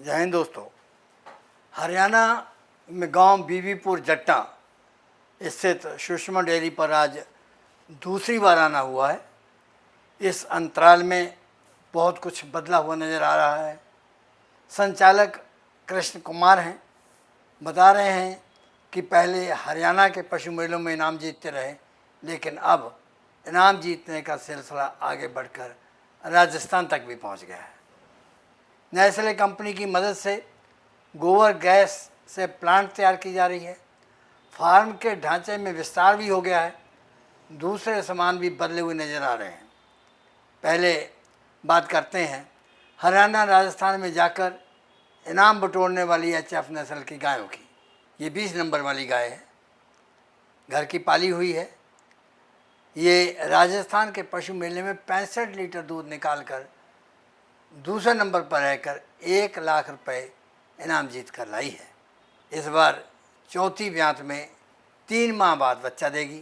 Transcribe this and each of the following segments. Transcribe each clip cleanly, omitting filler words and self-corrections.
जय हिंद दोस्तों। हरियाणा में गांव बीबीपुर जट्टा स्थित सुषमा डेयरी पर आज दूसरी बार आना हुआ है। इस अंतराल में बहुत कुछ बदला हुआ नज़र आ रहा है। संचालक कृष्ण कुमार हैं, बता रहे हैं कि पहले हरियाणा के पशु मेलों में इनाम जीतते रहे, लेकिन अब इनाम जीतने का सिलसिला आगे बढ़कर राजस्थान तक भी पहुंच गया है। नेस्ले कंपनी की मदद से गोबर गैस से प्लांट तैयार की जा रही है। फार्म के ढांचे में विस्तार भी हो गया है। दूसरे सामान भी बदले हुए नज़र आ रहे हैं। पहले बात करते हैं हरियाणा राजस्थान में जाकर इनाम बटोरने वाली एचएफ नस्ल की गायों की। ये 20 नंबर वाली गाय है, घर की पाली हुई है। ये राजस्थान के पशु मेले में 65 लीटर दूध निकालकर दूसरे नंबर पर रहकर 1 लाख रुपए इनाम जीत कर लाई है। इस बार चौथी ब्यात में 3 माह बाद बच्चा देगी,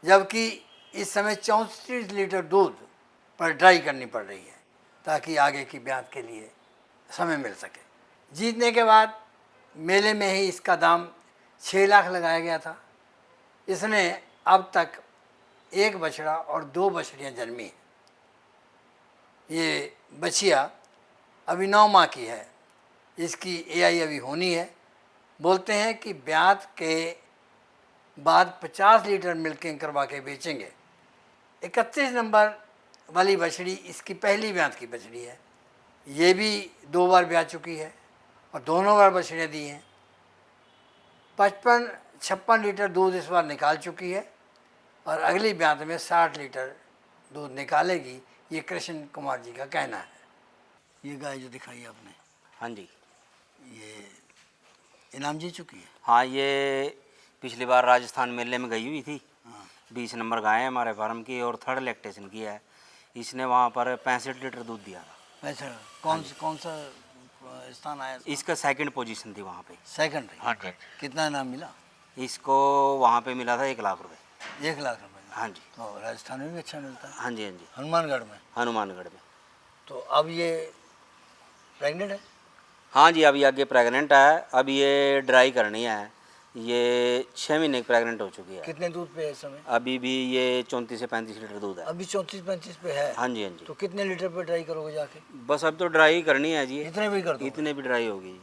जबकि इस समय 34 लीटर दूध पर ड्राई करनी पड़ रही है ताकि आगे की ब्यात के लिए समय मिल सके। जीतने के बाद मेले में ही इसका दाम 6 लाख लगाया गया था। इसने अब तक 1 बछड़ा और 2 बछड़ियाँ जन्मी हैं। ये बछिया अभी 9 माह की है। इसकी एआई अभी होनी है। बोलते हैं कि ब्यात के बाद 50 लीटर मिल्किंग करवा के बेचेंगे। 31 नंबर वाली बछड़ी इसकी पहली ब्यात की बछड़ी है। ये भी 2 बार ब्यात चुकी है और दोनों बार बछड़ियाँ दी हैं। 55-56 लीटर दूध इस बार निकाल चुकी है और अगली ब्यात में 60 लीटर दूध निकालेगी, ये कृष्ण कुमार जी का कहना है। ये गाय जो दिखाई आपने, हाँ जी, ये इनाम जीत चुकी है। हाँ, ये पिछली बार राजस्थान मेले में गई हुई थी। 20 नंबर गाय है हमारे फार्म की और 3rd लैक्टेशन की है। इसने वहाँ पर 65 लीटर दूध दिया था। अच्छा, कौन सा स्थान आया? इसका 2nd पोजीशन थी वहाँ पे। 2nd। हाँ जी। कितना इनाम मिला? इसको वहाँ पे मिला था 1 लाख रुपए। 1 लाख रुपए? हाँ जी। तो राजस्थान में भी अच्छा मिलता है। हाँ जी, हाँ जी। हनुमानगढ़ में? हनुमानगढ़ में। तो अब ये प्रेग्नेंट है? हाँ जी, अभी आगे प्रेग्नेंट है। अब ये ड्राई करनी है। ये 6 महीने की प्रेग्नेंट हो चुकी है। कितने दूध पे है इस समय? अभी भी ये 34 से 35 लीटर दूध है। अभी 34-35 पे है? हाँ जी, हाँ जी। तो कितने लीटर पे ड्राई करोगे जाके? बस अब तो ड्राई करनी है जी। इतने भी कर दो? इतने भी ड्राई होगी।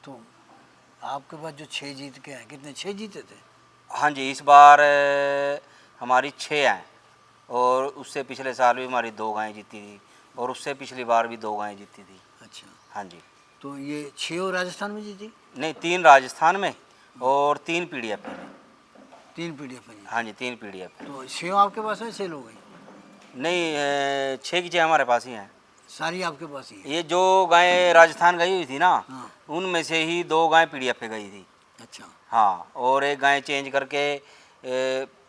तो आपके पास जो 6 जीत के हैं, कितने 6 जीते थे? हाँ जी, इस बार हमारी 6 हैं और उससे पिछले साल भी हमारी 2 गायें जीती थी और उससे पिछली बार भी 2 गायें जीती थी। अच्छा। हाँ जी। तो ये 6 और राजस्थान में जीती? नहीं, 3 राजस्थान में और 3 पीडीएफ में। 3 पीडीएफ में? हाँ जी, 3 पीडीएफ। तो 6 आपके पास है, सेल हो गई? नहीं, 6 की 6 हमारे पास ही हैं। सारी आपके पास ही है? ये जो गायें राजस्थान गई हुई थी ना, हाँ। उनमें से ही 2 गायें पीडीएफ पे गई थी। अच्छा। हाँ, और 1 गाय चेंज करके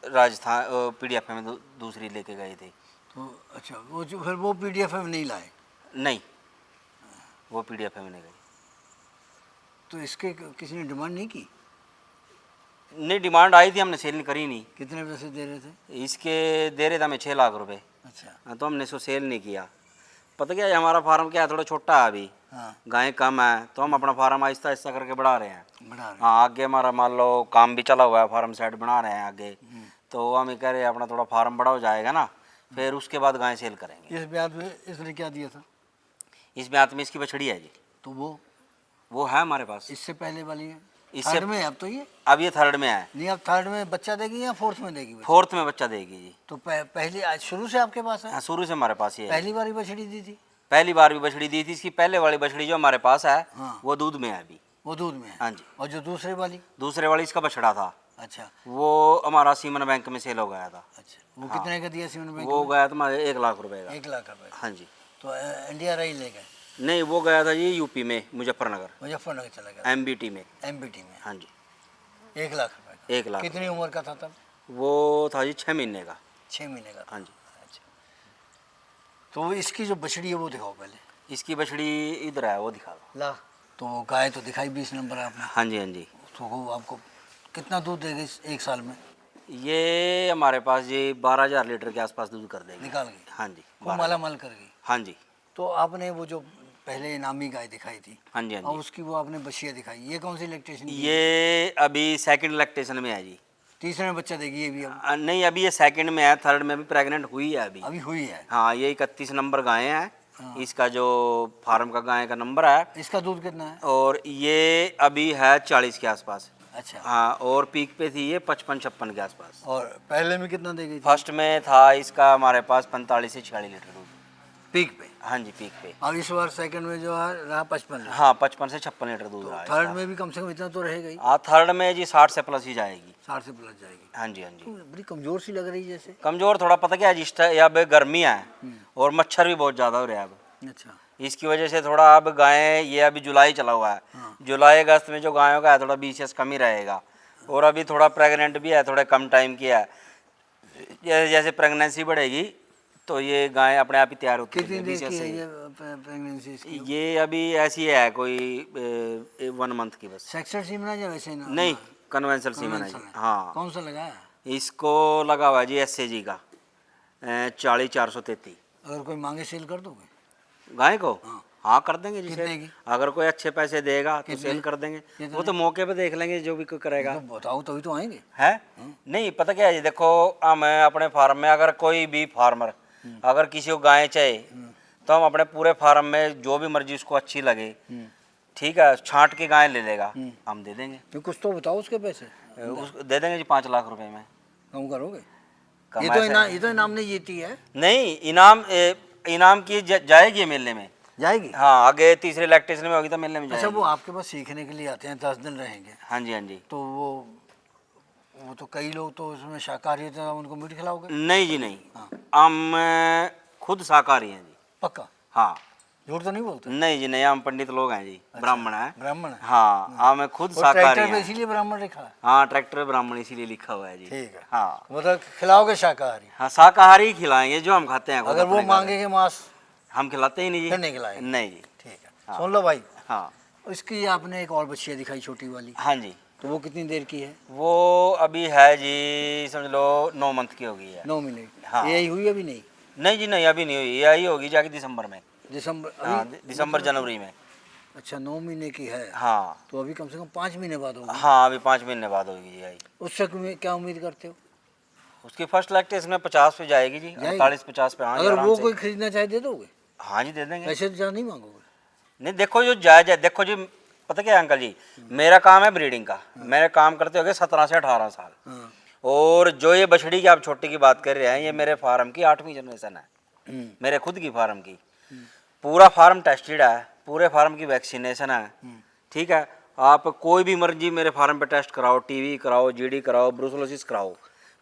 राजस्थान पीडीएफ में दूसरी लेके गए थे। तो अच्छा, वो जो फिर वो पीडीएफ में नहीं लाए? नहीं, वो पीडीएफ में नहीं गई। तो इसके किसी ने डिमांड नहीं की? नहीं, डिमांड आई थी, हमने सेल नहीं करी नहीं। कितने पैसे दे रहे थे? इसके दे रहे थे हमें 6 लाख रुपए। अच्छा। तो हमने इसको सेल नहीं किया। पता क्या है, हमारा फार्म क्या है, थोड़ा छोटा है अभी। हाँ। गायें कम है तो हम अपना फार्म आहिस्ता आहिस्ता करके बढ़ा रहे हैं। बढ़ा रहे हैं। हाँ, आगे हमारा मान लो काम भी चला हुआ है, फार्म साइड बना रहे हैं आगे। तो हम ये कह रहे हैं अपना थोड़ा फार्म बड़ा हो जाएगा ना, फिर उसके बाद गायें सेल करेंगे। इस ब्याज में इसने क्या दिया था? इस ब्यात में इसकी बछड़ी है जी। तो वो है हमारे पास। इससे पहले वाली है? इससे 3rd में है अब तो ये? अब ये 3rd में है। नहीं, अब 3rd में बच्चा देगी या 4th में देगी? 4th में बच्चा देगी जी। तो पहली आज शुरू से आपके पास है? हाँ, शुरू से हमारे पास ही है। पहली बार ही बछड़ी दी थी? पहली बार भी बछड़ी दी थी। इसकी पहले वाली बछड़ी जो हमारे पास है, हाँ। वो दूध में है अभी। वो दूध में है? हाँ जी। और जो दूसरे वाली? दूसरे वाली इसका बछड़ा था। अच्छा। वो हमारा सीमन बैंक में सेल हो गया था। अच्छा, वो हाँ। कितने का दिया सीमेंट बैंक? वो गया था हमारे 1 लाख रुपए का। 1 लाख रुपए? हाँ जी। तो इंडिया रही ले गए? नहीं, वो गया था जी यूपी में, मुजफ्फरनगर मुजफ्फरनगर चला गया? एमबीटी में। एमबीटी में? हाँ जी। 1 लाख रुपए का? 1 लाख। कितनी उम्र का था तब? वो था जी 6 महीने का। 6 महीने का? हाँ जी। अच्छा। तो इसकी जो बछड़ी है वो दिखाओ पहले। इसकी बछड़ी इधर है, वो दिखा दो। ला। तो गाय तो दिखाई 20 नंबर आपने। हाँ जी, हाँ जी। तो वो आपको कितना दूध देगी 1 साल में? ये हमारे पास जी 12,000 लीटर के आसपास दूध कर देगी। निकाल गई? हाँ जी। वो माला माल कर गई? हाँ जी। तो आपने वो जो पहले इनामी गाय दिखाई थी हाँ जी हाँ और जी। उसकी वो आपने बछिया दिखाई, ये कौन सी लैक्टेशन की? ये अभी सेकंड लैक्टेशन में है जी। तीसरे में बच्चा देगी ये भी अब? नहीं, अभी ये सेकंड में है, थर्ड में भी प्रेग्नेंट हुई है अभी। अभी हुई है। हाँ, ये 31 नंबर गाय है। हाँ। इसका जो फार्म का गाय का नंबर है, इसका दूध कितना है? और ये अभी है 40 के आसपास। अच्छा। हाँ, और पीक पे थी ये 55-56 के आसपास। और पहले में कितना दे गई थी? फर्स्ट में था इसका हमारे पास 45 से 46 लीटर दूध। पीक पे? हाँ जी, पीक पे। अब इस बार सेकंड में जो है रहा 55 लीटर। हाँ, 55 से 56 लीटर दूध रहा है थर्ड इसका। में भी कम से कम इतना तो रहेगा ही। हाँ, थर्ड में जी 60 से प्लस ही जाएगी। 60 से प्लस जाएगी। हाँ जी हाँ तो जी। बड़ी कमजोर सी लग रही है जैसे। कमजोर थोड़ा, पता क्या है जिस अब गर्मी है और मच्छर भी बहुत ज़्यादा हो रहा है अब, अच्छा। इसकी वजह से थोड़ा अब गायें, ये अभी जुलाई चला हुआ है, हाँ। जुलाई अगस्त में जो गायों का है थोड़ा बीसीएस कम ही रहेगा, और अभी थोड़ा प्रेग्नेंट भी है, थोड़े कम टाइम की है। जैसे जैसे प्रेगनेंसी बढ़ेगी तो ये गाय अपने आप ही तैयार होती कितनी है देर BCS की है से। ये प्रेगनेंसी इसकी? ये अभी ऐसी है कोई 1 मंथ की बस। सेक्सुअल सीमन है या वैसे ना? नहीं, कन्वेंशनल सीमन है conventional ये। है। हाँ, कौन सा लगा है? इसको लगा हुआ है जी SAG का 40-433। अगर कोई मांगे सेल कर दोगे? गाय को हाँ। हाँ कर देंगे जी कितने सेल। की? अगर कोई अच्छे पैसे देगा तो कितने? सेल कर देंगे। कितने? वो तो मौके पे देख लेंगे जो भी कोई करेगा। तो बताओ तभी तो आएंगे। है नहीं, पता क्या है जी, देखो मैं अपने फार्म में, अगर कोई भी फार्मर अगर किसी को गाय चाहिए तो हम अपने पूरे फार्म में जो भी मर्जी उसको अच्छी लगे, ठीक है, छांट के गाय ले लेगा, हम दे देंगे। तो कुछ तो बताओ उसके पैसे। दे देंगे जी 5 लाख रुपए में। कम करोगे? कम ये तो ऐसे- इनाम, ये तो इनाम नहीं जीती है। नहीं, इनाम की जाएगी मेले में। जाएगी? हाँ, आगे तीसरे लैक्टेशन में होगी तो मेले में अच्छा, जाएगी। वो आपके पास सीखने के लिए आते हैं, 10 दिन रहेंगे, हाँ जी हाँ जी। तो वो तो कई लोग तो उसमें शाकाहारी होते हैं, उनको मीट खिलाओगे? नहीं जी नहीं, हाँ। हम खुद शाकाहारी हैं जी। पक्का? हाँ। झूठ तो नहीं बोलते? नहीं जी नहीं, हम पंडित लोग हैं जी, ब्राह्मण हैं। ब्राह्मण है? हाँ, हम खुद और शाकाहारी ट्रैक्टर पे हैं। इसीलिए ब्राह्मण लिखा है? हाँ, ट्रैक्टर ब्राह्मण इसीलिए लिखा हुआ है जी। ठीक है। हाँ मतलब खिलाओगे शाकाहारी? हाँ, शाकाहारी ही खिलाएंगे जो हम खाते हैं खुद अगर वो अपने घर। मांगेंगे मांस? हम खिलाते ही नहीं जी। फिर नहीं खिलाएंगे? नहीं जी। ठीक है। हाँ। सुन लो भाई, हाँ इसकी आपने एक और बच्चिया दिखाई छोटी वाली, हाँ जी। तो वो कितनी देर की है? वो अभी है जी, समझ लो 9 मंथ की हो गई है। 9 महीने? हाँ। यही हुई अभी नहीं? नहीं जी नहीं, अभी नहीं हुई, ये आई होगी जाके दिसंबर में। दिसंबर? हाँ, अभी दिसंबर जनवरी में। अच्छा, 9 महीने की है। हाँ तो अभी कम से कम 5 महीने बाद होगी। हाँ, अभी 5 महीने बाद होगी जी आई। उससे क्या उम्मीद करते हो? उसकी फर्स्ट लैक्टेशन में 50 पे जाएगी जी, 48-50 पे। हाँ जी, अगर आराम वो से। कोई खरीदना चाहे दे दोगे? हाँ जी, दे देंगे। पैसे तो ज़्यादा नहीं मांगोगे? नहीं, देखो जो जायज़ है, देखो जी, पता क्या है अंकल जी, मेरा काम है ब्रीडिंग का। मेरे काम करते हो गए 17 से 18 साल। हाँ। और जो ये बछड़ी की आप छोटी की बात कर रहे हैं, ये मेरे फार्म की 8वीं जनरेशन है, हम्म, मेरे खुद की फार्म की। पूरा फार्म टेस्टेड है, पूरे फार्म की वैक्सीनेशन है, ठीक है। आप कोई भी मर्जी मेरे फार्म पे टेस्ट कराओ, टीवी कराओ, जीडी कराओ, ब्रूसलोसिस कराओ,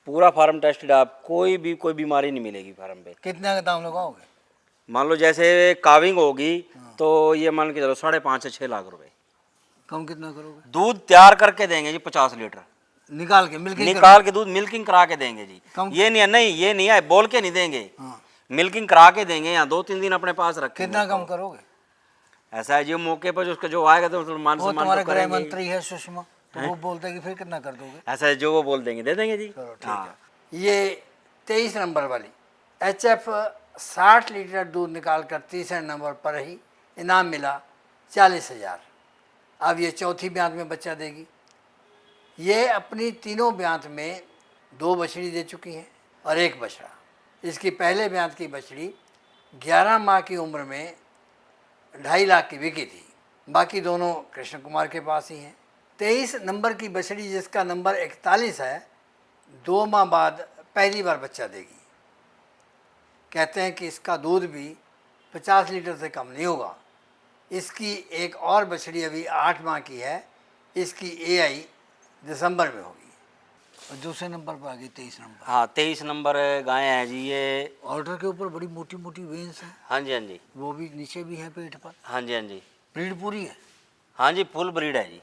पूरा फार्म टेस्टेड है। आप कोई बीमारी नहीं मिलेगी फार्म पे। कितने का दाम लगाओगे? मान लो जैसे काविंग होगी तो ये मान के चलो 5.5 से 6 लाख रुपए। कम कितना करोगे? दूध तैयार करके देंगे जी 50 लीटर, निकाल के मिल्किंग निकाल के दूध मिल्किंग करा के देंगे जी। कम- ये नहीं है, नहीं ये नहीं है, बोल के नहीं देंगे, हाँ। मिल्किंग करा के देंगे। यहाँ 2-3 दिन अपने पास रखेंगे। कितना कम करोगे? ऐसा है जो मौके पर उसका जो आएगा तो मान वो सम्मान तुम्हारे तो गृह करेंगे ही। मंत्री है सुषमा, तो वो बोलते कि फिर कितना कर दोगे? ऐसा है जो वो बोल देंगे दे देंगे जी। चलो ठीक हाँ। है। ये 23 नंबर वाली HF 60 लीटर दूध निकाल कर तीसरे नंबर पर ही इनाम मिला 40,000। अब ये चौथी ब्यांत में बच्चा देगी। ये अपनी तीनों ब्यांत में 2 बछड़ी दे चुकी हैं और 1 बछड़ा। इसकी पहले ब्यांत की बछड़ी 11 माह की उम्र में 2.5 लाख की बिकी थी। बाकी दोनों कृष्ण कुमार के पास ही हैं। 23 नंबर की बछड़ी जिसका नंबर 41 है, 2 माह बाद पहली बार बच्चा देगी। कहते हैं कि इसका दूध भी 50 लीटर से कम नहीं होगा। इसकी एक और बछड़ी अभी 8 माह की है, इसकी AI दिसंबर में होगी। और दूसरे नंबर पर आ गई 23 नंबर। हाँ, 23 नंबर गाय है जी ये। ऑर्डर के ऊपर बड़ी मोटी मोटी वेंस है, हाँ जी हाँ जी। वो भी नीचे भी है पेट पर। हाँ जी हाँ जी। ब्रीड पूरी है? हाँ जी, फुल ब्रीड है जी।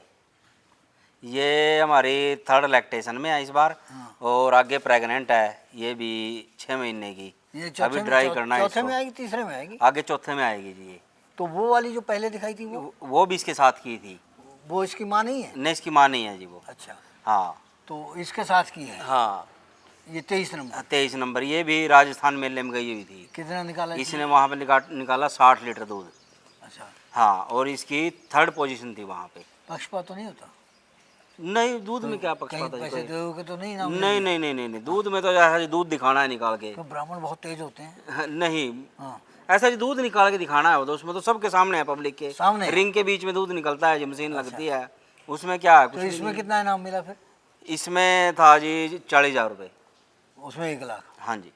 ये हमारी 3rd लैक्टेशन में है इस बार। हाँ। और आगे प्रेग्नेंट है, ये भी 6 महीने की। ये अभी ड्राई करना है चौथे इसको। में आएगी, तीसरे में आएगी? आगे चौथे में आएगी जी ये। तो वो वाली जो पहले दिखाई थी वो भी इसके साथ की थी। वो इसकी माँ नहीं है? नहीं, इसकी माँ नहीं है जी वो। अच्छा, हाँ तो इसके साथ की है हाँ। ये 23 नंबर। 23 नंबर, ये भी राजस्थान मेले में गई हुई थी। कितना निकाला इसने वहाँ पे निकाला 60 लीटर दूध। अच्छा, हाँ, और इसकी 3rd पोजीशन थी वहाँ पे। पक्षपात तो नहीं होता? नहीं, दूध में क्या कहीं पक्षपात है पैसे कोई? दोगे तो नहीं नाम नहीं लेंगे? नहीं नहीं नहीं नहीं, दूध में तो ऐसा जी दूध दिखाना है निकाल के। तो ब्राह्मण बहुत तेज होते हैं। हाँ, नहीं, हाँ, ऐसा जी दूध निकाल के दिखाना है, वो तो उसमें तो सबके सामने है, पब्लिक के सामने है? रिंग के बीच में दूध निकलता है, जी मशीन लगती है, उसमें क्या है, तो कुछ भी इसमें नहीं। कितना इनाम मिला फिर? इसमें था जी 40,000 रुपये। उसमें 1 लाख। हाँ जी।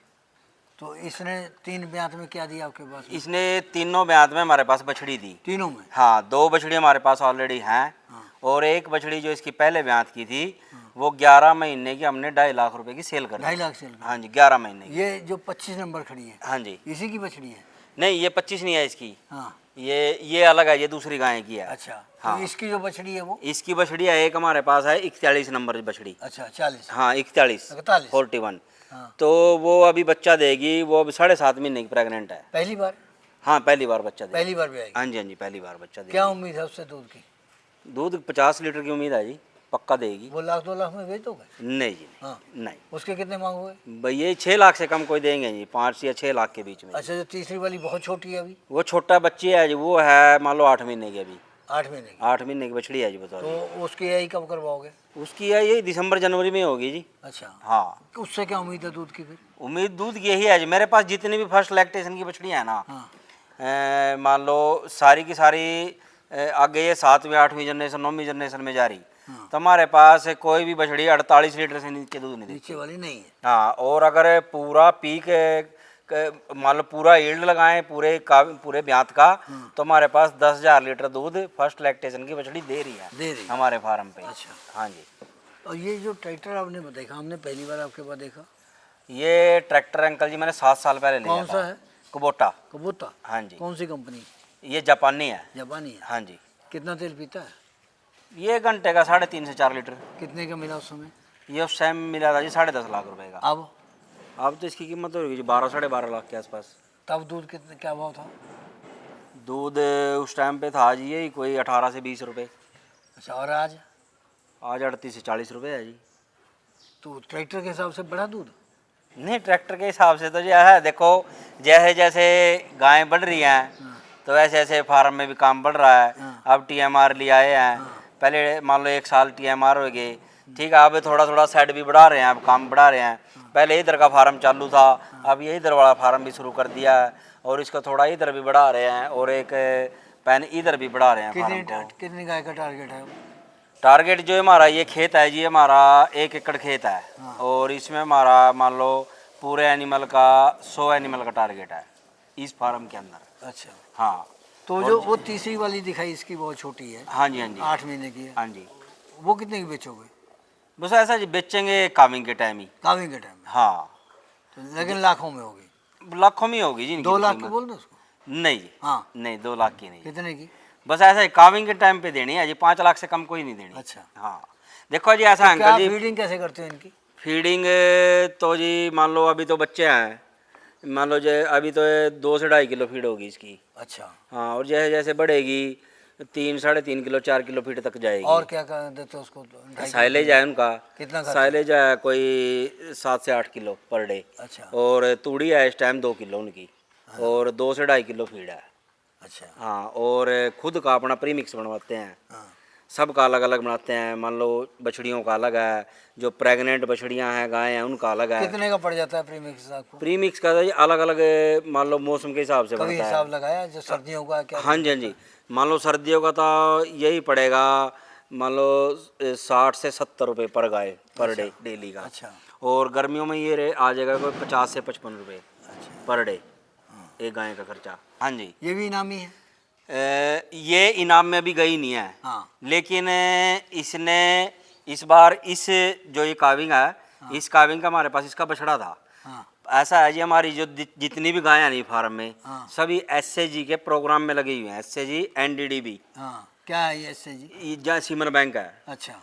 तो इसने 3 ब्यात में क्या दिया आपके पास में? इसने तीनों ब्यात में हमारे पास बछड़ी दी। तीनों में? हाँ, 2 बछड़ी हमारे पास ऑलरेडी हैं, हाँ। और एक बछड़ी जो इसकी पहले ब्यात की थी, वो 11 महीने की हमने 2.5 लाख रुपए की सेल कर दी। 2.5 लाख सेल कर। हाँ जी, 11 महीने की। ये जो 25 नंबर खड़ी है, हाँ जी। इसी की बछड़ी है? नहीं, ये 25 नहीं है इसकी, हाँ, ये अलग है, ये दूसरी गाय की है। अच्छा। हाँ। तो इसकी जो बछड़ी है वो? इसकी बछड़ी है एक हमारे पास है 41 नंबर बछड़ी। अच्छा, 40। हाँ, 41 41। 41। हाँ। तो वो अभी बच्चा देगी, वो अभी 7.5 महीने की प्रेग्नेंट है। पहली बार? हाँ, पहली बार बच्चा देगी। पहली बार भी आएगी? हाँ जी, हाँ जी, पहली बार बच्चा देगी। क्या उम्मीद है उससे दूध की? दूध 50 लीटर की उम्मीद है जी, पक्का देगी। वो 1 लाख 2 लाख में बेच दोगे? नहीं जी, हाँ। नहीं। उसके कितने मांगोगे? भैया 6 लाख से कम कोई देंगे जी, 5 या 6 लाख के बीच में। अच्छा, जो तीसरी वाली बहुत छोटी है अभी? वो छोटा बच्ची है जी, वो है मान लो 8 महीने की अभी। 8 महीने की? 8 महीने की बछड़ी है जी, बताओ। तो उसकी यही कब करवाओगे? उसकी है यही दिसंबर जनवरी में होगी जी। अच्छा। हाँ, उससे क्या उम्मीद है दूध की फिर? उम्मीद दूध की यही है जी, मेरे पास जितनी भी फर्स्ट लैक्टेशन की बछड़ियाँ हैं ना, हाँ। मान लो सारी की सारी आगे ये 7वीं 8वीं जनरेशन 9वीं जनरेशन में जा रही, तो हमारे पास कोई भी बछड़ी 48 लीटर से नीचे दूध नहीं देती। नीचे वाली नहीं है? हाँ, और अगर पूरा पीक मान लो पूरा यील्ड लगाएं पूरे ब्यात का, तो हमारे पास 10,000 लीटर दूध फर्स्ट लैक्टेशन की बछड़ी दे रही है हमारे फार्म पे। अच्छा। हाँ जी। और ये जो ट्रैक्टर आपने देखा, हमने पहली बार आपके पास देखा, ये ट्रैक्टर अंकल जी मैंने 7 साल पहले लिया कौन सा है? कुबोटा। कबूता? हाँ जी। कौन सी कंपनी? ये जापानी है। जापानी है? हाँ जी। कितना तेल पीता है? ये घंटे का 3.5 से 4 लीटर। कितने का मिला उस समय? ये उस टाइम मिला था जी 10.5 लाख रुपए का। अब? अब तो इसकी कीमत होगी जी 12 साढ़े 12 लाख के आसपास। तब दूध कितने, क्या भाव था? दूध उस टाइम पे था जी यही कोई 18 से 20 रुपए। अच्छा, और आज? आज 38 से 40 रुपए है जी। तो ट्रैक्टर के हिसाब से बढ़ा दूध? नहीं, ट्रैक्टर के हिसाब से तो जो है देखो, जैसे जैसे गायें बढ़ रही हैं तो वैसे ऐसे फार्म में भी काम बढ़ रहा है। अब TMR ले आए हैं, पहले मान लो 1 साल TMR हो गए, ठीक है, अब थोड़ा थोड़ा सेट भी बढ़ा रहे हैं, अब काम बढ़ा रहे हैं। पहले इधर का फार्म चालू था, अब ये इधर वाला फार्म भी शुरू कर दिया है, और इसको थोड़ा इधर भी बढ़ा रहे हैं, और एक पैन इधर भी बढ़ा रहे हैं फार्म को। कितनी गाय का टारगेट है? टारगेट जो हमारा ये खेत है जी, हमारा 1 एकड़ खेत है, और इसमें हमारा मान लो पूरे एनिमल का 100 एनिमल का टारगेट है इस फार्म के अंदर। अच्छा। हाँ। तो जो वो तीसरी वाली दिखाई, इसकी बहुत छोटी है? हाँ जी, हाँ जी। 8 महीने की है? हाँ जी। वो कितने की बेचोगे? बस ऐसा जी बेचेंगे काविंग के टाइम ही। काविंग के टाइम में? हाँ, तो लेकिन लाखों में होगी? लाखों में ही होगी जी। 2 लाख की बोल दो उसको? नहीं जी, हाँ। नहीं 2 लाख की नहीं। कितने की? बस ऐसा ही काविंग के टाइम पे देनी है जी, 5 लाख से कम कोई नहीं देनी। अच्छा। हाँ, देखो जी ऐसा क्या अंकल जी, फीडिंग कैसे करते हो इनकी? फीडिंग तो जी मान लो अभी तो बच्चे हैं, मान लो जो अभी तो 2 से 2.5 किलो फीड होगी इसकी। अच्छा। हाँ, और जैसे जैसे बढ़ेगी 3 साढ़े 3 किलो 4 किलो फीड तक जाएगी। और क्या कर देते हो उसको? 2.5 साइलेज है उनका, कितना खाते? साइलेज है कोई 7 से 8 किलो पर डे। अच्छा। और तूड़ी है इस टाइम 2 किलो उनकी, और 2 से 2.5 किलो फीड है। अच्छा। हाँ, और खुद का अपना प्रीमिक्स बनवाते हैं, हाँ। सबका अलग अलग बनाते हैं। मान लो बछड़ियों का अलग है, जो प्रेग्नेंट बछड़ियां हैं गायें हैं उनका अलग है। कितने का पड़ जाता है प्रीमिक्स आपको? प्रीमिक्स का तो अलग अलग मान लो मौसम के हिसाब से कभी बनता है। हिसाब लगाया जो सर्दियों का क्या? हाँ जी, हाँ जी। मान लो सर्दियों का तो यही पड़ेगा, मान लो 60 से 70 रुपये पर गाय पर डे डेली का। अच्छा। और गर्मियों में ये आ जाएगा कोई 50 से 55 रुपये अच्छा। पर डे एक गाय का खर्चा। हाँ जी। ये भी इनामी है? ये इनाम में भी गई नहीं है। हाँ। लेकिन इसने इस बार इस जो ये काविंग है, इस काविंग का हमारे पास इसका बछड़ा था। हाँ। ऐसा है जी, हमारी जो जितनी भी गायें नहीं फार्म में, हाँ। सभी SAG के प्रोग्राम में लगी हुई हैं। SAG NDDB, हाँ, क्या है ये SAG? जहाँ सीमन बैंक है। अच्छा।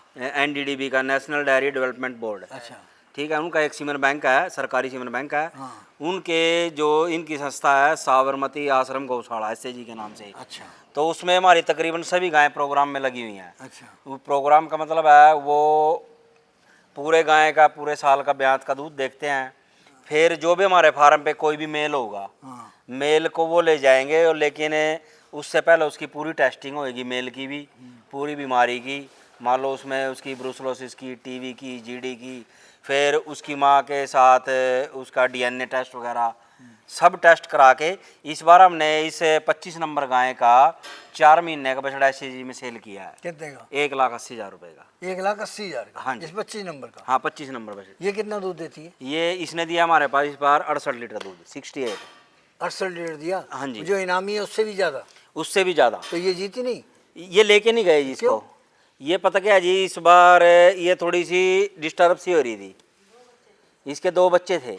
NDDB का नेशनल डेयरी डेवलपमेंट बोर्ड, अच्छा। ठीक है, उनका एक सीमन बैंक है, सरकारी सीमन बैंक है। हाँ। उनके जो इनकी संस्था है साबरमती आश्रम गौशाला SAG के नाम से, अच्छा। तो उसमें हमारी तकरीबन सभी गायें प्रोग्राम में लगी हुई हैं। अच्छा। वो प्रोग्राम का मतलब है वो पूरे गाय का पूरे साल का ब्यात का दूध देखते हैं। फिर जो भी हमारे फार्म पे कोई भी मेल होगा, हाँ। मेल को वो ले जाएंगे, और लेकिन उससे पहले उसकी पूरी टेस्टिंग होएगी, मेल की भी, पूरी बीमारी की, मान लो उसमें उसकी ब्रूसलोसिस की, टीवी की, जीडी की, फिर उसकी माँ के साथ उसका डीएनए टेस्ट वगैरह सब टेस्ट करा के इस बार हमने इस 25 नंबर गाय का 4 महीने का बछड़ा एससीजी में सेल किया है। कितने का? 1,80,000 रुपये का। 1,80,000 का? हाँ जी। इस 25 नंबर का? हाँ 25 नंबर बछड़ा। ये कितना दूध देती है? ये इसने दिया हमारे पास इस बार 68 लीटर दूध, 68। 68 लीटर दिया? हाँ जी। जो इनामी है उससे भी ज़्यादा? उससे भी ज़्यादा। तो ये जीती नहीं? ये लेके नहीं गए जी इसको। ये पता क्या है जी, इस बार ये थोड़ी सी डिस्टर्ब सी हो रही थी, इसके 2 बच्चे थे,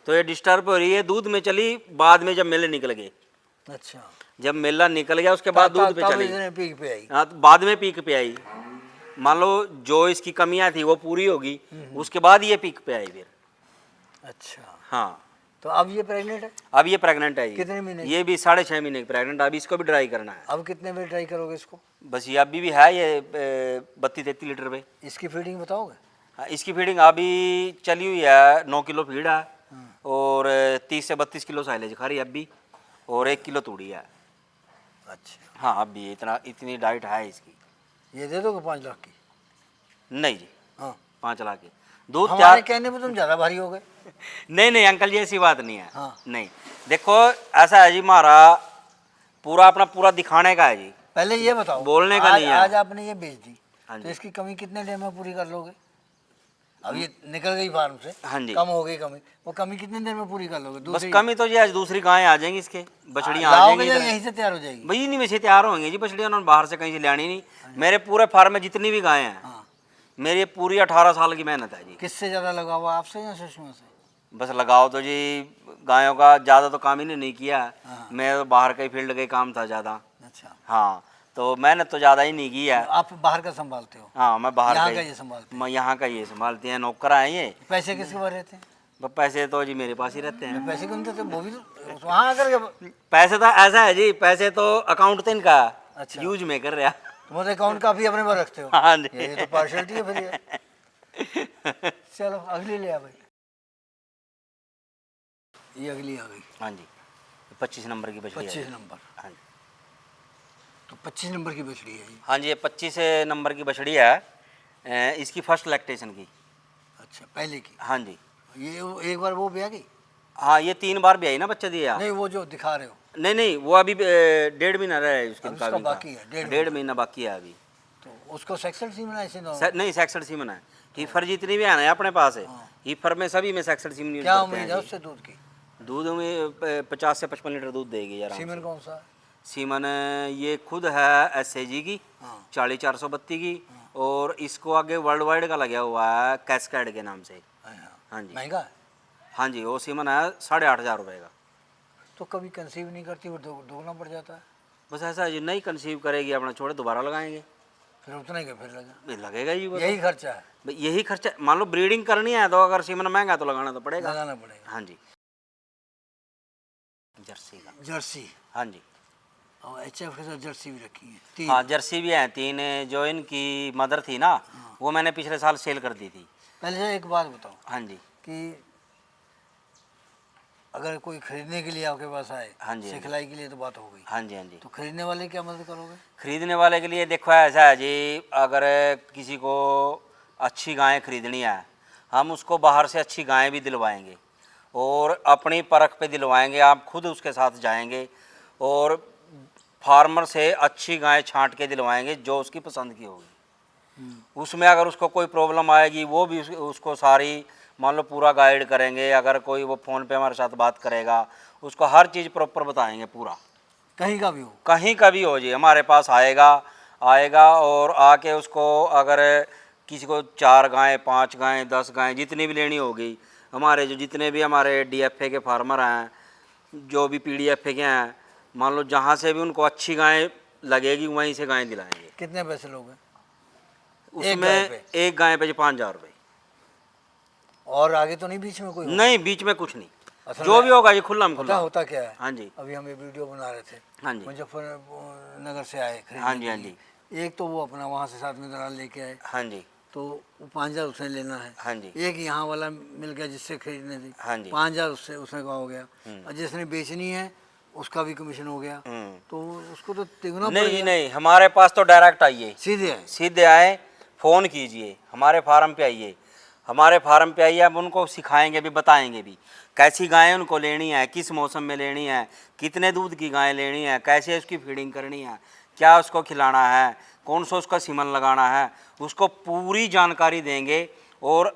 तो ये डिस्टर्ब हो रही है, दूध में चली, बाद में जब मेले निकल गए, अच्छा, जब मेला निकल गया उसके बाद दूध पे तब चली। इसने पीक पे आई? हाँ, तो बाद में पीक पे आई। मान लो जो इसकी कमियां थी वो पूरी होगी, उसके बाद ये पीक पे आई फिर। अच्छा, हाँ, तो अब ये प्रेग्नेंट है? अब ये प्रेग्नेंट है जी। कितने महीने की? ये भी 6.5 महीने की प्रेग्नेंट। अब इसको भी ट्राई करना है। अब कितने में ट्राई करोगे इसको? बस ये अभी भी है ये 32-33 लीटर पे। इसकी फीडिंग बताओगे? हाँ, इसकी फीडिंग अभी चली हुई है, 9 किलो फीड है और 30 से 32 किलो साइलेज खा रही है अभी, और 1 किलो तूड़ी है। अच्छा, हाँ, अभी इतनी डाइट है इसकी। ये दे दोगे 5 लाख की? नहीं जी, हाँ, 5 लाख की दूध हमारे तैयार। कहने पे तुम ज़्यादा भारी हो गए। नहीं नहीं अंकल जी, ऐसी बात नहीं है। हाँ। नहीं, देखो ऐसा है जी, हमारा पूरा अपना पूरा दिखाने का है जी, पहले ये बताओ, बोलने का आज, नहीं है। आज आपने ये बेच दी, हाँ तो जी। इसकी कमी कितने टाइम में पूरी कर लोगे? अब ये निकल गई फार्म से, हाँ जी। कम हो गई कमी, वो कमी कितने देर में पूरी कर लोगे? बस दूसरी कमी तो जी आज दूसरी गायें आ जाएंगी, इसके बछड़ियाँ आ लाओगे जाएंगी या इधर। यहीं से तैयार हो जाएगी? भाई नहीं, में से तैयार होंगे जी बछड़ियाँ, उन्होंने बाहर से कहीं से लानी नहीं। मेरे पूरे फार्म में जितनी भी गायें हैं, हाँ, मेरी पूरी 18 साल की मेहनत है जी। किससे ज़्यादा लगा हुआ, आपसे या सुषमा से? बस लगाओ तो जी गायों का ज़्यादा तो काम ही नहीं किया। हाँ। मैं तो बाहर का ही फील्ड का ही काम था ज़्यादा। अच्छा, हाँ, तो मेहनत तो ज़्यादा ही नहीं की है। आप बाहर का संभालते हो? हाँ, मैं बाहर यहाँ का का ही, ये संभालते मैं यहाँ का ये संभालते हैं, नौकर हैं ये। पैसे किसके पास रहते हैं? बस पैसे तो जी मेरे पास ही रहते हैं। पैसे कौन देते? वो भी तो वहाँ आकर पैसे तो ऐसा है जी, पैसे तो अकाउंट तो इनका अच्छा। यूज में कर रहा। तुम्हारे अकाउंट काफ़ी अपने पास रखते हो? हाँ जी। ये तो पार्शलिटी है फिर ये। चलो अगली ले आ भाई, ये अगली आ गई। हाँ जी, 25 नंबर की बछड़ी है। 25 नंबर, हाँ जी। तो 25 नंबर की बछड़ी है ये? हाँ जी, ये 25 नंबर की बछड़ी है, इसकी फर्स्ट लैक्टेशन की। अच्छा, पहले की? हाँ जी। ये एक बार वो भी आ गई? हाँ, ये 3 बार भी आई ना बच्चा दिया। नहीं, वो जो दिखा रहे हो? नहीं नहीं, वो अभी 1.5 महीना रहा है उसके अब उसका मुताबिक का। बाकी है, 1.5 1.5 महीना बाकी है अभी। तो उसको सेक्सुअल सीमन ऐसे ना? नहीं, सेक्सड सीमन है। हीफर जितनी भी है ना अपने पास है, हाँ। हीफर में सभी में सेक्सड सीमन यूज क्या करते उम्मीद हैं है जी। उससे दूध की? दूध में 50 से 55 लीटर दूध देगी यार। सीमन कौन सा है? सीमन ये खुद है एसएजी की, हाँ। 40-432 की, और इसको आगे वर्ल्ड वाइड का लगा हुआ है कैस्केड के नाम से। हाँ जी। महंगा है? हाँ जी, वो सीमन है 8,500 रुपये का। तो कभी कंसीव नहीं करती, वो दोगुना पड़ जाता है? बस ऐसा है जी, नहीं कंसीव करेगी अपना छोड़े, दोबारा लगाएंगे। फिर उतना ही फिर लगा? ये लगेगा जी वो। यही खर्चा है? भाई यही खर्चा, मान लो ब्रीडिंग करनी है तो अगर सीमन महंगा है तो लगाना तो पड़ेगा। लगाना पड़ेगा। हाँ जी। जर्सी का। जर्सी? हाँ जी। और एचएफ के साथ जर्सी भी रखी है? 3? हाँ, जर्सी भी हैं 3। जो इनकी मदर थी ना, वो मैंने पिछले साल सेल कर दी थी। पहले से एक बात बताओ हाँ जी। कि अगर कोई खरीदने के लिए आपके पास आए, हाँ जी, सिखलाई के लिए तो बात हो गई, हाँ जी। हाँ जी, तो खरीदने वाले क्या मदद करोगे? खरीदने वाले के लिए देखो ऐसा है जी, अगर किसी को अच्छी गायें खरीदनी है, हम उसको बाहर से अच्छी गायें भी दिलवाएंगे और अपनी परख पे दिलवाएंगे। आप खुद उसके साथ जाएंगे और फार्मर से अच्छी गायें छांट के दिलवाएंगे जो उसकी पसंद की होगी। उसमें अगर उसको कोई प्रॉब्लम आएगी वो भी उसको सारी, मान लो पूरा गाइड करेंगे। अगर कोई वो फ़ोन पे हमारे साथ बात करेगा, उसको हर चीज़ प्रॉपर बताएंगे पूरा। कहीं का भी हो? कहीं का भी हो जी, हमारे पास आएगा और आके उसको, अगर किसी को 4 गायें, 5 गायें, 10 गायें जितनी भी लेनी होगी, हमारे जो जितने भी हमारे डीएफए के फार्मर हैं, जो भी पीडीएफए के हैं, मान लो जहाँ से भी उनको अच्छी गायें लगेगी वहीं से गायें दिलाएंगे। कितने पैसे लोगे उसमें एक गाय पे 5,000 रुपये। और आगे तो नहीं बीच में कोई? नहीं, बीच में कुछ नहीं, असल जो में भी होगा ये खुला में खुला। होता क्या है? हाँ जी। अभी हम ये वीडियो बना रहे थे, हाँ जी। मुजफ्फरनगर से आए खरीदने हाँ जी। के हाँ लिए। जी। एक तो वो अपना वहाँ से साथ में दलाल लेके आए, हाँ जी। तो वो 5,000 उसने लेना है। हाँ जी। एक यहाँ वाला मिल गया जिससे खरीदने थी, हाँ जी। 5,000 उससे उसने का हो गया। और जिसने बेचनी है उसका भी कमीशन हो गया, तो उसको तो तिगुना नहीं नहीं, हमारे पास तो डायरेक्ट आइए, सीधे है। सीधे आए, फ़ोन कीजिए, हमारे फार्म पे आइए, हमारे फार्म पे आइए, हम उनको सिखाएंगे भी, बताएंगे भी कैसी गायें उनको लेनी है, किस मौसम में लेनी है, कितने दूध की गाय लेनी है, कैसे उसकी फीडिंग करनी है, क्या उसको खिलाना है, कौन सा उसका सीमन लगाना है, उसको पूरी जानकारी देंगे। और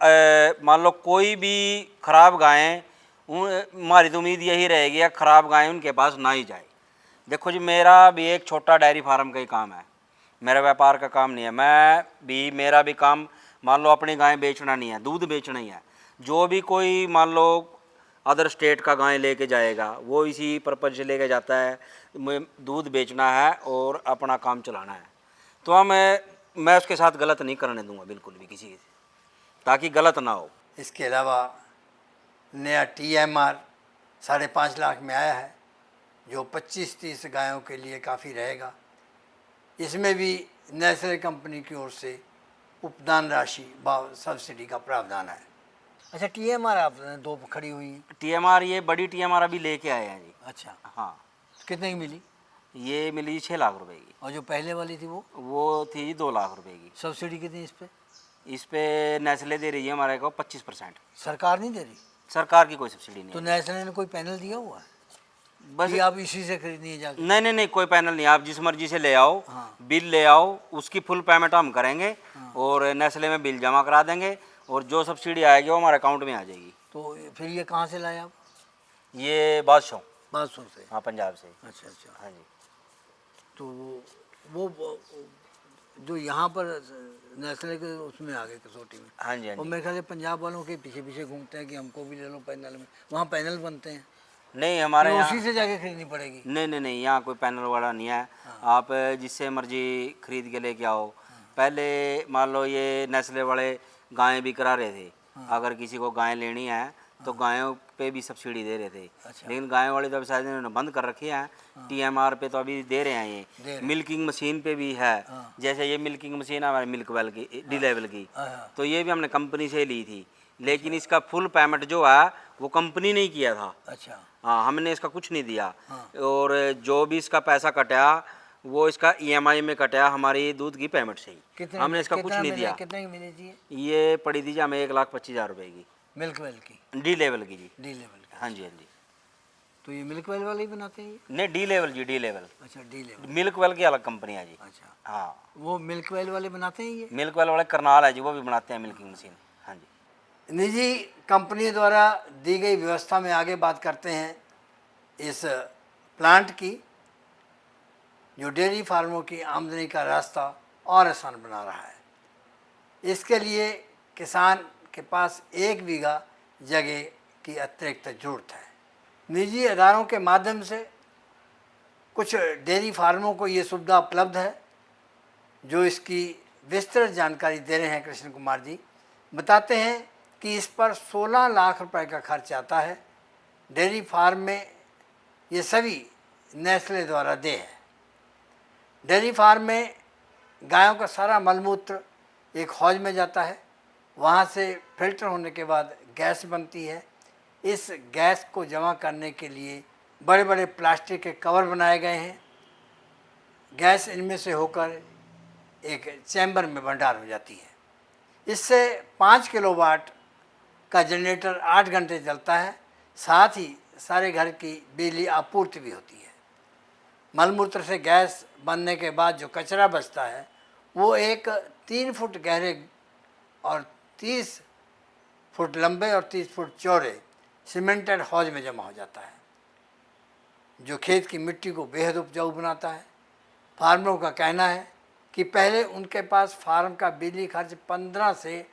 मान लो कोई भी ख़राब गायें, हमारी तो उम्मीद यही रहेगी कि ख़राब गायें उनके पास ना ही जाए। देखो जी, मेरा भी एक छोटा डेयरी फार्म का ही काम है, मेरा व्यापार का काम नहीं है। मेरा भी काम मान लो अपनी गाय बेचना नहीं है, दूध बेचना ही है। जो भी कोई मान लो अदर स्टेट का गाय लेके जाएगा, वो इसी पर्पज से लेके जाता है, दूध बेचना है और अपना काम चलाना है। तो मैं उसके साथ गलत नहीं करने दूंगा बिल्कुल भी किसी से, ताकि गलत ना हो। इसके अलावा नया TMR 5.5 लाख में आया है, जो 25-30 गायों के लिए काफ़ी रहेगा। इसमें भी नेस्ले कंपनी की ओर से उपदान राशि सब्सिडी का प्रावधान है। अच्छा, TMR आपने 2 खड़ी हुई है। TMR, ये बड़ी TMR अभी लेके आए हैं जी। अच्छा, हाँ, कितने की मिली? ये मिली 6 लाख रुपए की। और जो पहले वाली थी वो थी 2 लाख रुपए की। सब्सिडी कितनी इस पे? इस पे नेस्ले दे रही है हमारे को 25%। सरकार नहीं दे रही? सरकार की कोई सब्सिडी नहीं तो है। नेस्ले ने कोई पैनल दिया हुआ है बस कि आप इसी से खरीदनी है जाके? नहीं नहीं नहीं, कोई पैनल नहीं, आप जिस मर्जी से ले आओ, हाँ। बिल ले आओ, उसकी फुल पेमेंट हम करेंगे और नेस्ले में बिल जमा करा देंगे और जो सब्सिडी आएगी वो हमारे अकाउंट में आ जाएगी। तो फिर ये कहाँ से लाए आप? ये बादशाह। 500 से? हाँ, पंजाब से। अच्छा अच्छा। हाँ जी। तो वो जो यहाँ पर नेस्ले के उसमें आ गए कसौटी में। हाँ जी, हाँ और जी। मेरे ख्याल से पंजाब वालों के पीछे पीछे घूमते हैं कि हमको भी ले लो पैनल में। वहाँ पैनल बनते हैं? नहीं, हमारे ये यहाँ उसी से जाके खरीदनी पड़ेगी? नहीं नहीं नहीं, यहाँ कोई पैनल वाला नहीं है। आप जिससे मर्जी खरीद के लेके आओ। पहले मान लो ये नेस्ले वाले गायें भी करा रहे थे, अगर किसी को गाय लेनी है तो गायों पे भी सब्सिडी दे रहे थे। अच्छा। लेकिन गायों वाली तो अभी शायद इन्होंने बंद कर रखी है। TMR पे तो अभी दे रहे हैं ये। मिल्किंग मशीन पे भी है, जैसे ये मिल्किंग मशीन है हमारे मिल्क वेल की, डी लेवल की, तो ये भी हमने कंपनी से ली थी, लेकिन इसका फुल पेमेंट जो है वो कंपनी ने ही किया था। अच्छा। हाँ, हमने इसका कुछ नहीं दिया। और जो भी इसका पैसा कटा वो इसका EMI में कटा हमारी दूध की पेमेंट से ही। हमने इसका कुछ नहीं दिया। कितने की मिली थी ये पड़ी थी हमें 1,25,000 रुपए की, मिल्क वेल की? डी लेवल की जी। डी लेवल की? हाँ जी, हाँ जी। तो ये मिल्क वेल वाले ही बनाते हैं ये? नहीं, डी लेवल जी, डी लेवल। अच्छा, डी लेवल। मिल्क वेल की अलग कंपनी है जी। अच्छा, हाँ, वो मिल्क वेल वाले बनाते हैं ये? मिल्क वेल वाले करनाल है जी, वो भी बनाते हैं मिल्किंग मशीन। हाँ जी। निजी कंपनी द्वारा दी गई व्यवस्था में आगे बात करते हैं इस प्लांट की, जो डेयरी फार्मों की आमदनी का रास्ता और आसान बना रहा है। इसके लिए किसान के पास 1 बीघा जगह की अतिरिक्त ज़रूरत है। निजी अदारों के माध्यम से कुछ डेयरी फार्मों को ये सुविधा उपलब्ध है। जो इसकी विस्तृत जानकारी दे रहे हैं कृष्ण कुमार जी, बताते हैं कि इस पर 16 लाख रुपए का खर्च आता है। डेयरी फार्म में ये सभी नेस्ले द्वारा देय है। डेयरी फार्म में गायों का सारा मलमूत्र एक हौज में जाता है, वहाँ से फिल्टर होने के बाद गैस बनती है। इस गैस को जमा करने के लिए बड़े बड़े प्लास्टिक के कवर बनाए गए हैं। गैस इनमें से होकर एक चैम्बर में भंडार हो जाती है। इससे 5 किलोवाट का जनरेटर 8 घंटे चलता है। साथ ही सारे घर की बिजली आपूर्ति भी होती है। मलमूत्र से गैस बनने के बाद जो कचरा बचता है वो एक 3 फुट गहरे और 30 फुट लंबे और 30 फुट चौड़े सीमेंटेड हौज में जमा हो जाता है, जो खेत की मिट्टी को बेहद उपजाऊ बनाता है। फार्मरों का कहना है कि पहले उनके पास फार्म का बिजली खर्च 15 से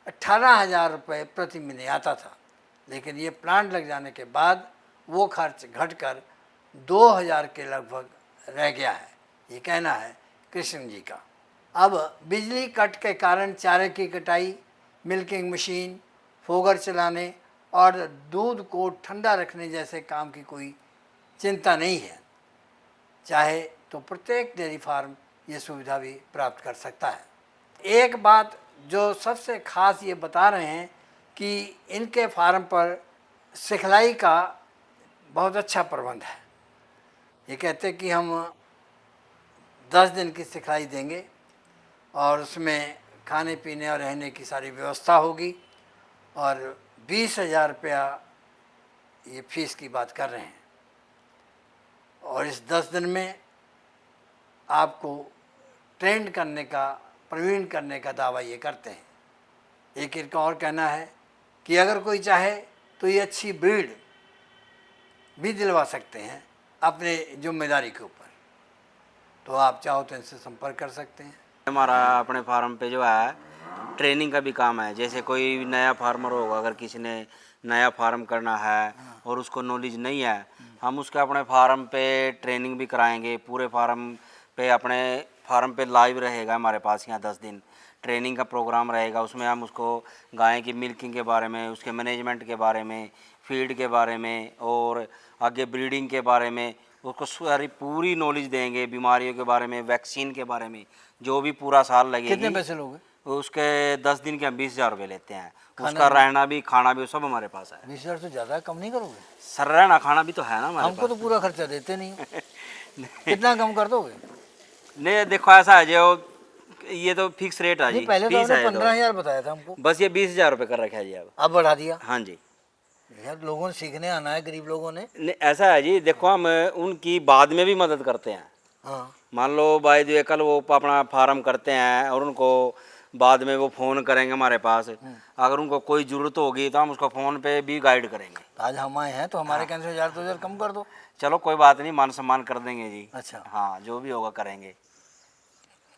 18,000 रुपये प्रति महीने आता था, लेकिन ये प्लांट लग जाने के बाद वो खर्च घटकर 2,000 के लगभग रह गया है। ये कहना है कृष्ण जी का। अब बिजली कट के कारण चारे की कटाई, मिल्किंग मशीन, फोगर चलाने और दूध को ठंडा रखने जैसे काम की कोई चिंता नहीं है। चाहे तो प्रत्येक डेयरी फार्म ये सुविधा भी प्राप्त कर सकता है। एक बात जो सबसे खास ये बता रहे हैं कि इनके फार्म पर सिखलाई का बहुत अच्छा प्रबंध है। ये कहते कि हम 10 दिन की सिखलाई देंगे और उसमें खाने पीने और रहने की सारी व्यवस्था होगी और 20,000 रुपया ये फीस की बात कर रहे हैं। और इस 10 दिन में आपको ट्रेंड करने का, प्रवीण करने का दावा ये करते हैं। एक इनका और कहना है कि अगर कोई चाहे तो ये अच्छी ब्रीड भी दिलवा सकते हैं अपने जिम्मेदारी के ऊपर। तो आप चाहो तो इनसे संपर्क कर सकते हैं। हमारा अपने फार्म पे जो है ट्रेनिंग का भी काम है। जैसे कोई नया फार्मर होगा, अगर किसी ने नया फार्म करना है और उसको नॉलेज नहीं है, हम उसके अपने फार्म पे ट्रेनिंग भी कराएंगे। पूरे फार्म पे, अपने फार्म पे लाइव रहेगा हमारे पास यहाँ 10 दिन ट्रेनिंग का प्रोग्राम रहेगा। उसमें हम उसको गाय की मिल्किंग के बारे में, उसके मैनेजमेंट के बारे में, फीड के बारे में और आगे ब्रीडिंग के बारे में उसको सारी पूरी नॉलेज देंगे। बीमारियों के बारे में, वैक्सीन के बारे में, जो भी पूरा साल लगेगी। कितने पैसे लोगे? उसके 10 दिन के हम 20,000 रुपये लेते हैं। उसका रहना भी, खाना भी सब हमारे पास है। 20,000 से ज़्यादा कम नहीं करोगे? सर रहना खाना भी तो है ना हमारे हमको पास। तो पूरा खर्चा देते नहीं। कितना कम कर दोगे? नहीं देखो ऐसा है जो ये तो फिक्स रेट है जी। पहले तो फीस है 15,000 बताया था हमको। बस ये 20,000 रुपये कर रखा है जी। अब बढ़ा दिया? हाँ जी। यार लोगों ने सीखने आना है, गरीब लोगों ने। नहीं ऐसा है जी, देखो हम उनकी बाद में भी मदद करते हैं। हाँ, मान लो बाय द वे कल वो अपना फार्म करते हैं और उनको बाद में वो फ़ोन करेंगे हमारे पास। अगर उनको कोई ज़रूरत होगी तो हम उसको फ़ोन पे भी गाइड करेंगे। आज हम आए हैं तो हमारे कहने से 1,000-2,000 कम कर दो। चलो कोई बात नहीं, मान सम्मान कर देंगे जी। अच्छा, हाँ जो भी होगा करेंगे।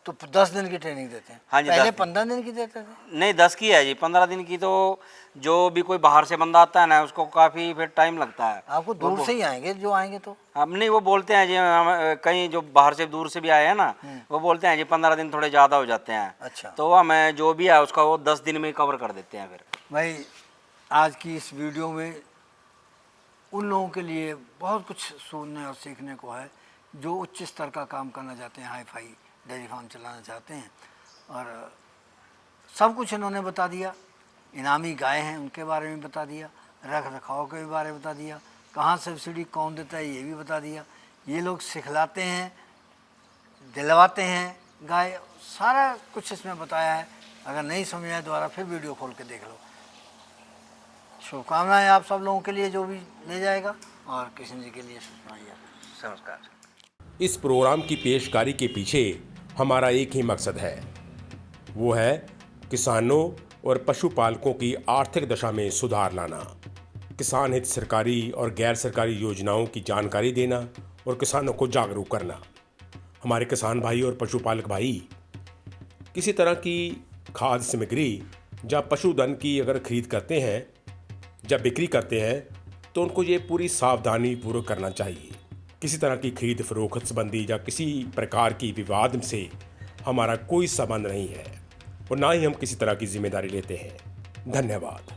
तो 10 दिन की ट्रेनिंग देते हैं? हाँ जी, पहले 10 15 दिन की देते थे। नहीं 10 की है जी। 15 दिन की तो जो भी कोई बाहर से बंदा आता है ना, उसको काफ़ी फिर टाइम लगता है। आपको दूर से ही आएंगे जो आएंगे तो? हम नहीं, वो बोलते हैं जी, हम कहीं जो बाहर से दूर से भी आए हैं ना, वो बोलते हैं जी 15 दिन थोड़े ज़्यादा हो जाते हैं। अच्छा, तो हमें जो भी है उसका वो 10 दिन में कवर कर देते हैं फिर। भाई आज की इस वीडियो में उन लोगों के लिए बहुत कुछ सुनने और सीखने को है जो उच्च स्तर का काम करना चाहते हैं, हाई फाई डेयरी फार्म चलाना चाहते हैं। और सब कुछ इन्होंने बता दिया। इनामी गाय हैं उनके बारे में बता दिया, रख रखाव के बारे में बता दिया, कहाँ सब्सिडी कौन देता है ये भी बता दिया। ये लोग सिखलाते हैं, दिलवाते हैं गाय, सारा कुछ इसमें बताया है। अगर नहीं समझ आए दोबारा फिर वीडियो खोल के देख लो। शुभकामनाएं आप सब लोगों के लिए जो भी ले जाएगा, और कृष्ण जी के लिए शुभकामनाएं। नमस्कार। इस प्रोग्राम की पेशकारी के पीछे हमारा एक ही मकसद है, वो है किसानों और पशुपालकों की आर्थिक दशा में सुधार लाना, किसान हित सरकारी और गैर सरकारी योजनाओं की जानकारी देना और किसानों को जागरूक करना। हमारे किसान भाई और पशुपालक भाई किसी तरह की खाद्य सामग्री या पशुधन की अगर खरीद करते हैं या बिक्री करते हैं तो उनको ये पूरी सावधानी पूर्वक करना चाहिए। किसी तरह की खरीद फरोख्त संबंधी या किसी प्रकार की विवाद से हमारा कोई संबंध नहीं है और ना ही हम किसी तरह की जिम्मेदारी लेते हैं। धन्यवाद।